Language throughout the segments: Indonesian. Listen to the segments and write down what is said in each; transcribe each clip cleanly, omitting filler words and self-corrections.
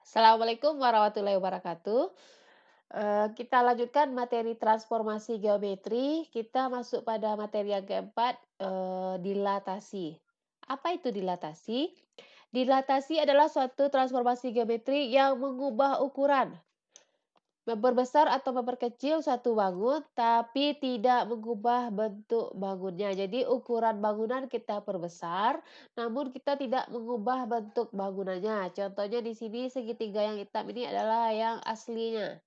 Assalamualaikum warahmatullahi wabarakatuh. Kita lanjutkan materi transformasi geometri. Kita masuk pada materi yang keempat, dilatasi. Apa itu dilatasi? Dilatasi adalah suatu transformasi geometri yang mengubah ukuran, memperbesar atau memperkecil suatu bangun, tapi tidak mengubah bentuk bangunnya. Jadi ukuran bangunan kita perbesar, namun kita tidak mengubah bentuk bangunannya. Contohnya di sini segitiga yang hitam ini adalah yang aslinya.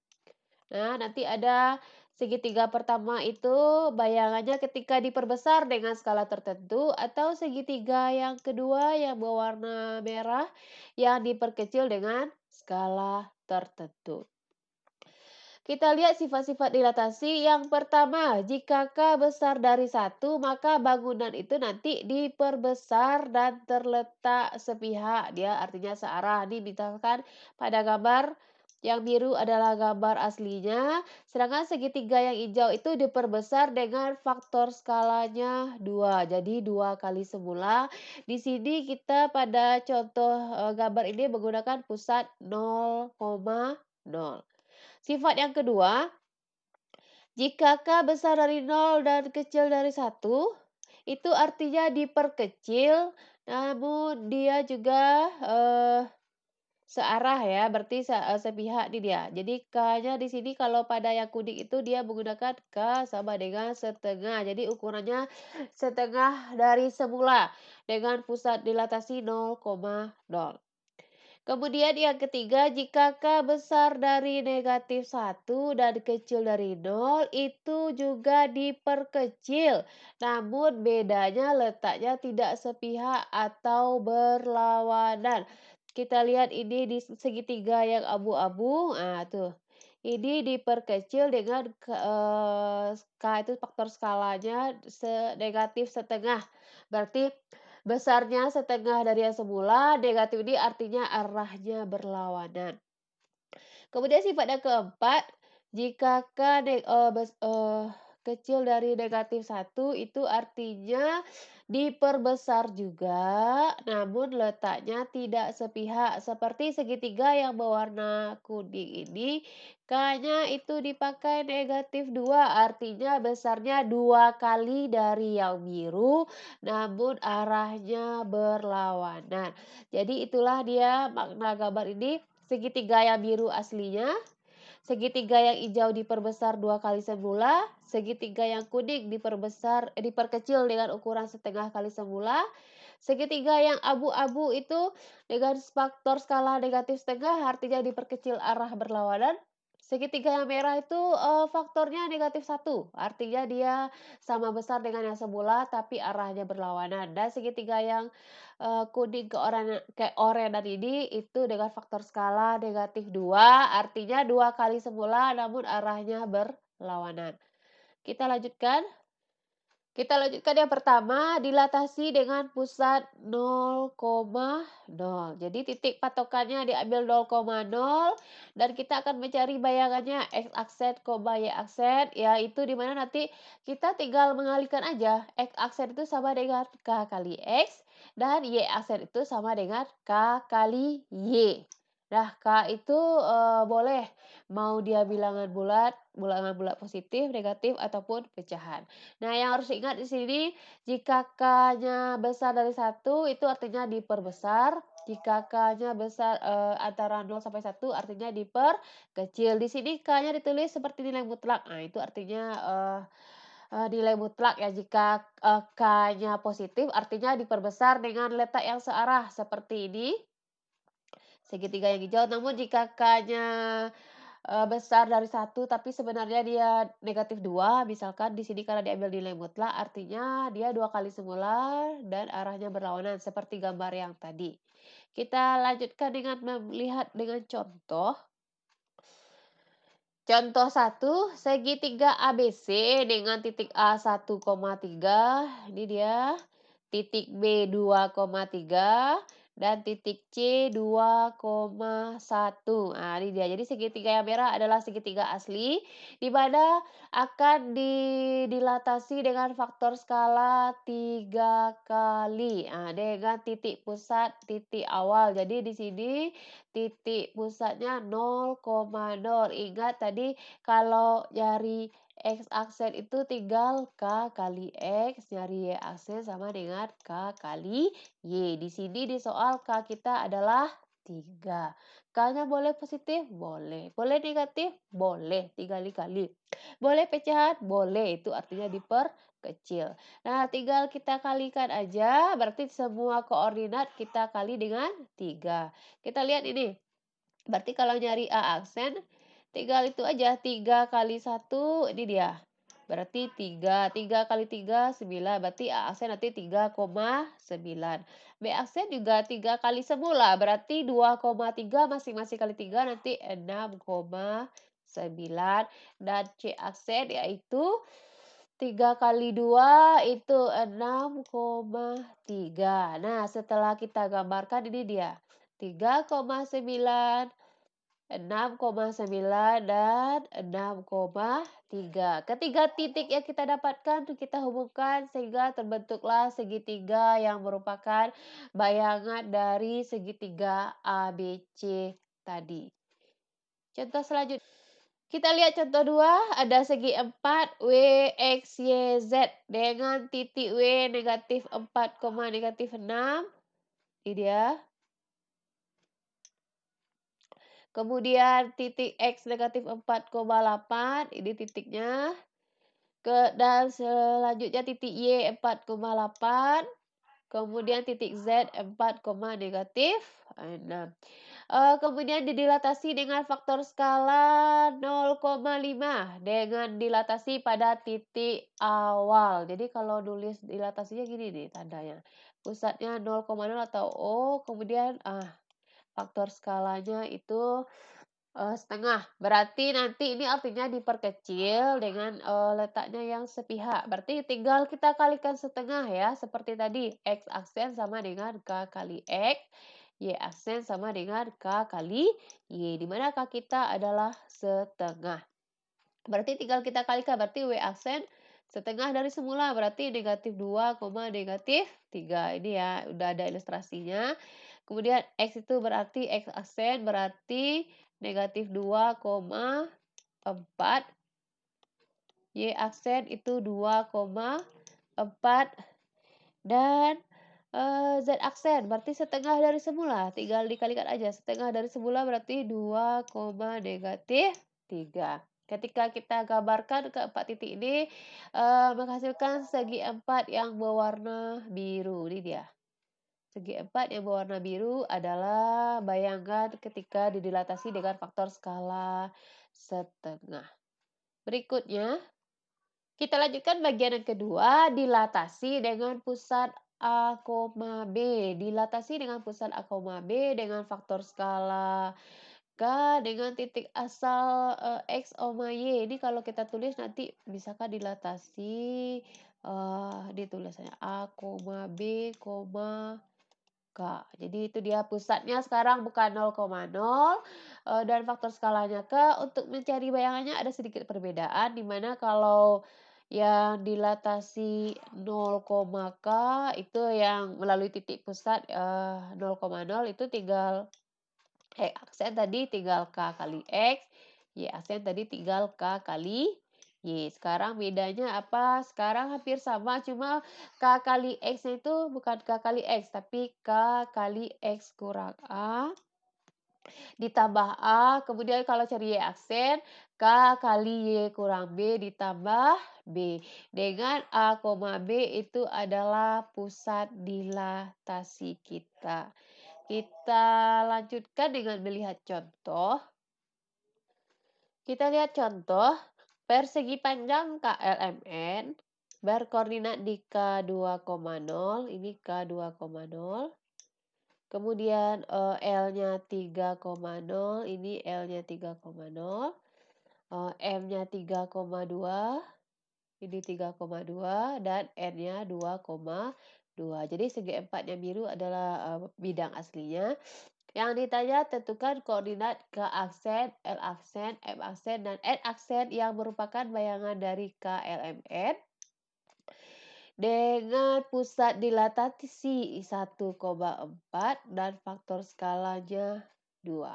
Nah, nanti ada segitiga pertama itu bayangannya ketika diperbesar dengan skala tertentu atau segitiga yang kedua yang berwarna merah yang diperkecil dengan skala tertentu. Kita lihat sifat-sifat dilatasi. Yang pertama, jika K besar dari satu, maka bangunan itu nanti diperbesar dan terletak sepihak. Dia artinya searah. Ini misalkan pada gambar yang biru adalah gambar aslinya, sedangkan segitiga yang hijau itu diperbesar dengan faktor skalanya 2. Jadi 2 kali semula. Di sini kita pada contoh gambar ini menggunakan pusat 0,0. Sifat yang kedua, jika K besar dari nol dan kecil dari satu, itu artinya diperkecil, namun dia juga, searah ya, berarti sepihak nih dia. Jadi K-nya di sini kalau pada yang kuning itu dia menggunakan K sama dengan setengah, jadi ukurannya setengah dari semula dengan pusat dilatasi 0,0. Kemudian yang ketiga, jika K besar dari negatif satu dan kecil dari nol, itu juga diperkecil. Namun bedanya letaknya tidak sepihak atau berlawanan. Kita lihat ini di segitiga yang abu-abu. Nah, tuh. Ini diperkecil dengan K itu faktor skalanya negatif setengah. Berarti besarnya setengah dari yang semula, negatif ini artinya arahnya berlawanan. Kemudian sifat yang keempat, jika K kecil dari negatif satu itu artinya diperbesar juga, namun letaknya tidak sepihak. Seperti segitiga yang berwarna kuning ini, K-nya itu dipakai negatif 2, artinya besarnya 2 kali dari yang biru, namun arahnya berlawanan. Jadi itulah dia makna gambar ini. Segitiga yang biru aslinya, segitiga yang hijau diperbesar 2 kali semula, segitiga yang kuning diperkecil dengan ukuran setengah kali semula, segitiga yang abu-abu itu dengan faktor skala negatif setengah artinya diperkecil arah berlawanan. Segitiga yang merah itu faktornya negatif satu, artinya dia sama besar dengan yang semula tapi arahnya berlawanan. Dan segitiga yang kuning ke orenan ini itu dengan faktor skala negatif 2, artinya 2 kali semula namun arahnya berlawanan. Kita lanjutkan. Kita lanjutkan yang pertama, dilatasi dengan pusat 0,0. Jadi titik patokannya diambil 0,0 dan kita akan mencari bayangannya x aksen, y aksen, yaitu di mana nanti kita tinggal mengalihkan aja. X aksen itu sama dengan k kali x dan y aksen itu sama dengan k kali y. Nah, K itu boleh mau dia bilangan bulat positif, negatif ataupun pecahan. Nah, yang harus ingat di sini, jika K-nya besar dari satu itu artinya diperbesar, jika K-nya besar, antara 0 sampai 1 artinya diperkecil. Di sini K-nya ditulis seperti nilai mutlak. Nah, itu artinya, nilai mutlak ya, jika, K-nya positif artinya diperbesar dengan letak yang searah seperti ini, segitiga yang hijau. Namun jika K-nya besar dari satu tapi sebenarnya dia negatif 2 misalkan di sini karena diambil nilai mutlak, artinya dia 2 kali semula dan arahnya berlawanan seperti gambar yang tadi. Kita lanjutkan dengan melihat dengan contoh. Contoh satu, segitiga ABC dengan titik A 1,3, ini dia, titik B 2,3. dan titik C 2,1. Nah, ini dia. Jadi segitiga yang merah adalah segitiga asli, di mana akan dilatasi dengan faktor skala 3 kali. Ah, dengan titik pusat, titik awal. Jadi di sini titik pusatnya 0,0. Ingat tadi kalau nyari X aksen itu tinggal K kali X, nyari Y aksen sama dengan K kali Y. Di sini di soal K kita adalah 3. K-nya boleh positif? Boleh. Boleh negatif? Boleh. 3 kali. Boleh pecahan? Boleh. Itu artinya diperkecil. Nah, tinggal kita kalikan aja. Berarti semua koordinat kita kali dengan 3. Kita lihat ini. Berarti kalau nyari A aksen, tinggal itu aja, 3 kali 1, ini dia. Berarti 3 kali 3, 9. Berarti A aksen nanti 3,9. B aksen juga 3 kali semula, berarti 2,3 masing-masing kali 3 nanti 6,9. Dan C aksen yaitu 3 kali 2 itu 6,3. Nah, setelah kita gambarkan ini dia. 3,9, 6,9 dan 6,3. Ketiga titik yang kita dapatkan tuh kita hubungkan sehingga terbentuklah segitiga yang merupakan bayangan dari segitiga ABC tadi. Contoh selanjutnya, kita lihat contoh 2, ada segi 4 W, X, Y, Z dengan titik W negatif 4, negatif 6. Ini dia. Kemudian titik X negatif 4,8, ini titiknya. Dan selanjutnya titik Y 4,8. Kemudian titik Z 4, negatif 6. Kemudian didilatasi dengan faktor skala 0,5 dengan dilatasi pada titik awal. Jadi kalau nulis dilatasinya gini nih tandanya. Pusatnya 0,0 atau O, kemudian faktor skalanya itu setengah. Berarti nanti ini artinya diperkecil dengan letaknya yang sepihak. Berarti tinggal kita kalikan setengah ya, seperti tadi. X aksen sama dengan K kali X, Y aksen sama dengan K kali Y. Di mana K kita adalah setengah. Berarti tinggal kita kalikan. Berarti W aksen setengah dari semula. Berarti negatif 2, negatif 3. Ini ya, udah ada ilustrasinya. Kemudian X itu berarti X aksen berarti negatif 2,4. Y aksen itu 2,4. Dan Z aksen berarti setengah dari semula. Tinggal dikalikan aja. Setengah dari semula berarti 2, negatif 3. Ketika kita gambarkan keempat titik ini menghasilkan segi 4 yang berwarna biru. Ini dia. Segi 4 yang berwarna biru adalah bayangan ketika didilatasi dengan faktor skala setengah. Berikutnya, kita lanjutkan bagian yang kedua, dilatasi dengan pusat A, B. Dilatasi dengan pusat A, B dengan faktor skala K dengan titik asal X, Y. Ini kalau kita tulis nanti misalkan dilatasi ditulisannya A, B, K. Jadi itu dia pusatnya sekarang bukan 0,0 dan faktor skalanya K. Untuk mencari bayangannya ada sedikit perbedaan di mana kalau yang dilatasi 0, K itu yang melalui titik pusat 0,0 itu tinggal aksen tadi tinggal K kali X, Y aksen tadi tinggal K kali Y. Sekarang bedanya apa? Sekarang hampir sama, cuma K kali X itu bukan K kali X, tapi K kali X kurang A ditambah A. Kemudian kalau cari Y aksen, K kali Y kurang B ditambah B. Dengan A, B itu adalah pusat dilatasi kita. Kita lanjutkan dengan melihat contoh. Kita lihat contoh, persegi panjang KLMN berkoordinat di K2,0, ini K2,0. Kemudian L-nya 3,0, ini L-nya 3,0. M-nya 3,2, ini 3,2 dan N-nya 2,2. 2. Jadi segi 4 yang biru adalah, bidang aslinya. Yang ditanya tentukan koordinat K aksen, L aksen, M aksen, dan N aksen yang merupakan bayangan dari KLMN dengan pusat dilatasi 1,4 dan faktor skalanya 2.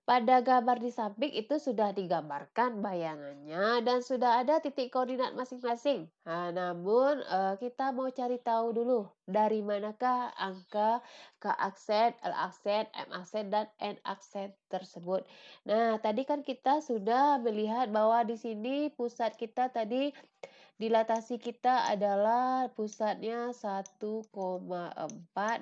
Pada gambar di samping itu sudah digambarkan bayangannya dan sudah ada titik koordinat masing-masing. Nah, namun kita mau cari tahu dulu dari manakah angka K aksen, L aksen, M aksen, dan N aksen tersebut. Nah, tadi kan kita sudah melihat bahwa di sini pusat kita tadi dilatasi kita adalah pusatnya 1,4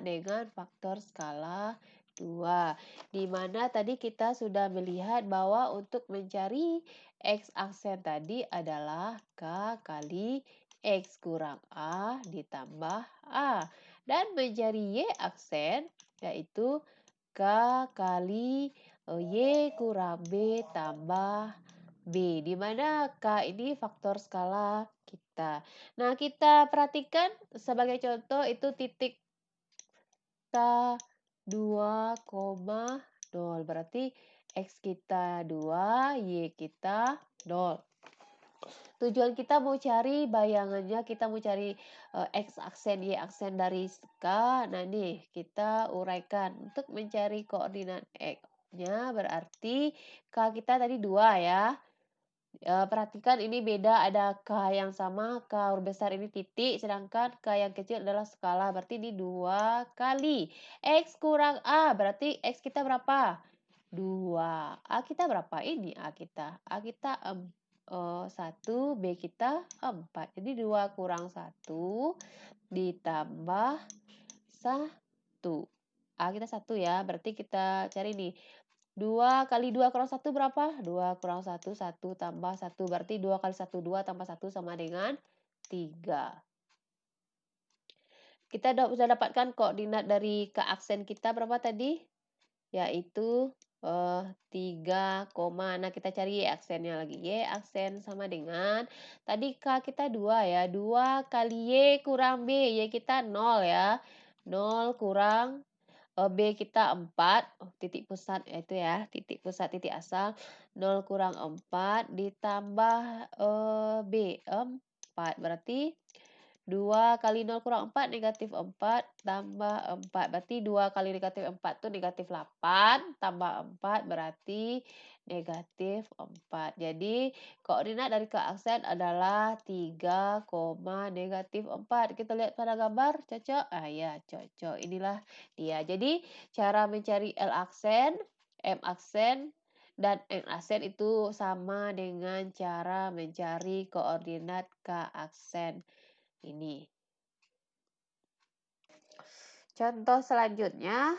dengan faktor skala 2. Di mana tadi kita sudah melihat bahwa untuk mencari X aksen tadi adalah K kali X kurang A ditambah A. Dan mencari Y aksen yaitu K kali Y kurang B tambah B, di mana K ini faktor skala kita. Nah, kita perhatikan sebagai contoh itu titik K 2,0. Berarti X kita 2, Y kita 0. Tujuan kita mau cari bayangannya, kita mau cari X aksen, Y aksen dari K. Nah, nih kita uraikan. Untuk mencari koordinat X-nya berarti K kita tadi 2 ya. Perhatikan ini beda, ada K yang sama, K huruf besar ini titik, sedangkan K yang kecil adalah skala, berarti ini 2 kali X kurang A, berarti X kita berapa? 2. A kita berapa? Ini A kita 1, B kita 4. Jadi 2 kurang 1 ditambah 1. A kita 1 ya, berarti kita cari nih. 2 kali 2 kurang 1 berapa? 2 kurang 1, 1 tambah 1. Berarti 2 kali 1, 2 tambah 1 sama dengan 3. Kita sudah dapatkan koordinat dari K aksen kita berapa tadi? Yaitu 3, nah kita cari Y aksennya lagi. Y aksen sama dengan, tadi K kita 2 ya, 2 kali Y kurang B, Y kita 0 ya. 0 kurang B kita 4, titik pusat itu ya, titik pusat, titik asal, 0 kurang 4 ditambah, B, 4. Berarti 2 kali 0 kurang 4 negatif 4 tambah 4. Berarti 2 kali negatif 4 itu negatif 8 tambah 4 berarti negatif 4. Jadi koordinat dari K aksen adalah 3, negatif 4. Kita lihat pada gambar, cocok? Ah ya, cocok. Inilah dia. Jadi cara mencari L aksen, M aksen, dan N aksen itu sama dengan cara mencari koordinat K aksen ini. Contoh selanjutnya,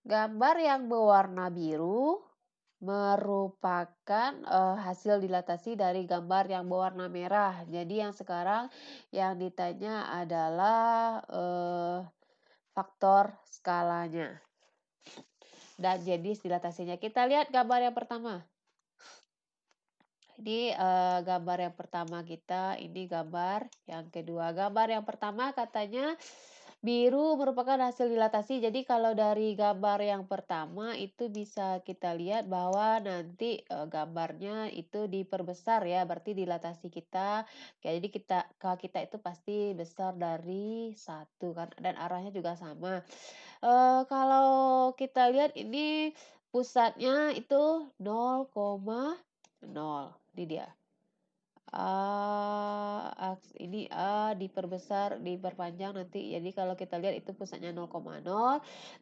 gambar yang berwarna biru merupakan hasil dilatasi dari gambar yang berwarna merah. Jadi yang sekarang yang ditanya adalah faktor skalanya dan jenis dilatasinya. Kita lihat gambar yang pertama. Ini gambar yang pertama kita, ini gambar yang kedua. Gambar yang pertama katanya biru merupakan hasil dilatasi. Jadi kalau dari gambar yang pertama itu bisa kita lihat bahwa nanti gambarnya itu diperbesar ya, berarti dilatasi kita. Jadi kita itu pasti besar dari 1 kan, dan arahnya juga sama. Kalau kita lihat ini pusatnya itu 0,0. Ini dia. Ini A diperbesar, diperpanjang nanti. Jadi kalau kita lihat itu pusatnya 0,0.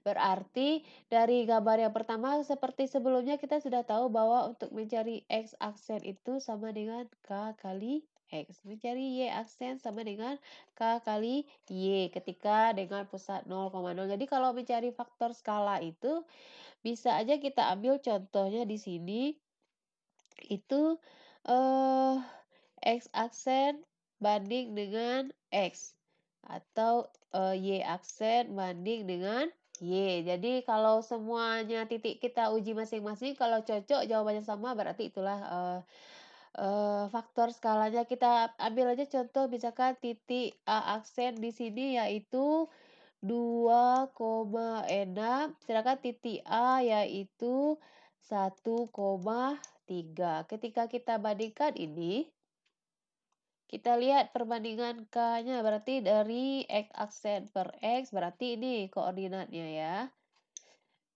Berarti dari gambar yang pertama seperti sebelumnya kita sudah tahu bahwa untuk mencari X aksen itu sama dengan K kali X. Mencari Y aksen sama dengan K kali Y ketika dengan pusat 0,0. Jadi kalau mencari faktor skala itu bisa aja kita ambil contohnya di sini itu eh X aksen banding dengan X atau Y aksen banding dengan Y. Jadi kalau semuanya titik kita uji masing-masing, kalau cocok jawabannya sama berarti itulah Faktor skalanya kita ambil aja contoh misalkan titik A aksen di sini yaitu 2,6, sedangkan titik A yaitu 1,3. Ketika kita bandingkan ini, kita lihat perbandingan K-nya berarti dari X aksen per X berarti ini koordinatnya ya.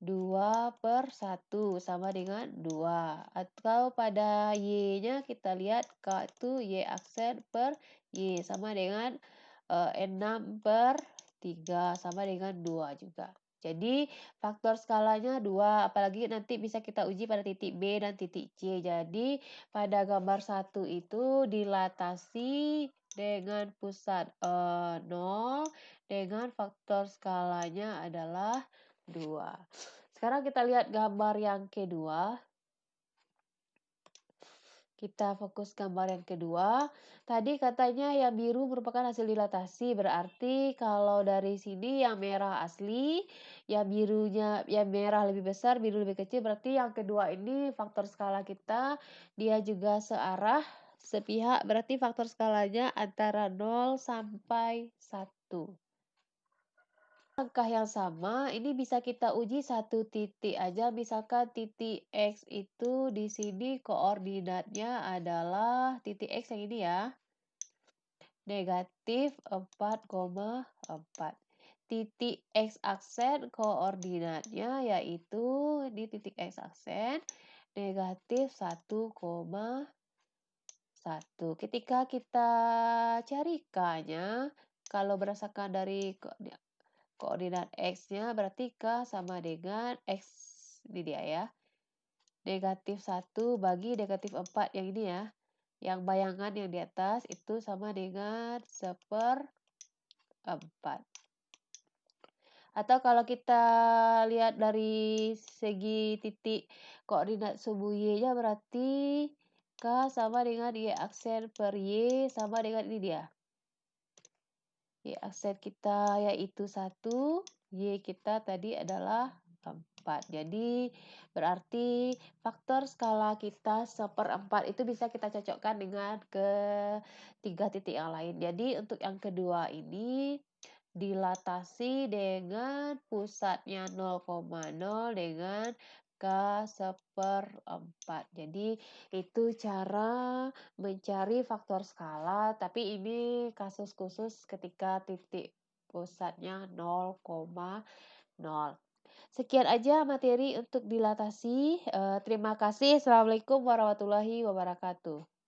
2/1 sama dengan 2. Atau pada Y-nya kita lihat K itu Y aksen per Y sama dengan 6/3 sama dengan 2 juga. Jadi faktor skalanya 2, apalagi nanti bisa kita uji pada titik B dan titik C. Jadi pada gambar satu itu dilatasi dengan pusat 0 dengan faktor skalanya adalah 2. Sekarang kita lihat gambar yang kedua. Kita fokus gambar yang kedua. Tadi katanya yang biru merupakan hasil dilatasi, berarti kalau dari sini yang merah asli, yang merah lebih besar, biru lebih kecil, berarti yang kedua ini faktor skala kita dia juga searah, sepihak, berarti faktor skalanya antara 0 sampai 1. Langkah yang sama, ini bisa kita uji satu titik aja, misalkan titik X itu di sini koordinatnya adalah titik X yang ini ya, -4,4. Titik X aksen koordinatnya yaitu di titik X aksen -1,1. Ketika kita cari K-nya, kalau berdasarkan dari koordinat X-nya berarti K sama dengan X, ini dia ya, -1 bagi -4 yang ini ya, yang bayangan yang di atas itu sama dengan 1/4. Atau kalau kita lihat dari segi titik koordinat sumbu Y-nya berarti K sama dengan Y aksen per Y sama dengan ini dia. Y aksen kita yaitu 1, Y kita tadi adalah 4. Jadi berarti faktor skala kita 1/4 itu bisa kita cocokkan dengan ketiga titik yang lain. Jadi untuk yang kedua ini dilatasi dengan pusatnya 0,0 dengan K 1/4. Jadi itu cara mencari faktor skala, tapi ini kasus khusus ketika titik pusatnya 0,0. Sekian aja materi untuk dilatasi. Terima kasih. Assalamualaikum warahmatullahi wabarakatuh.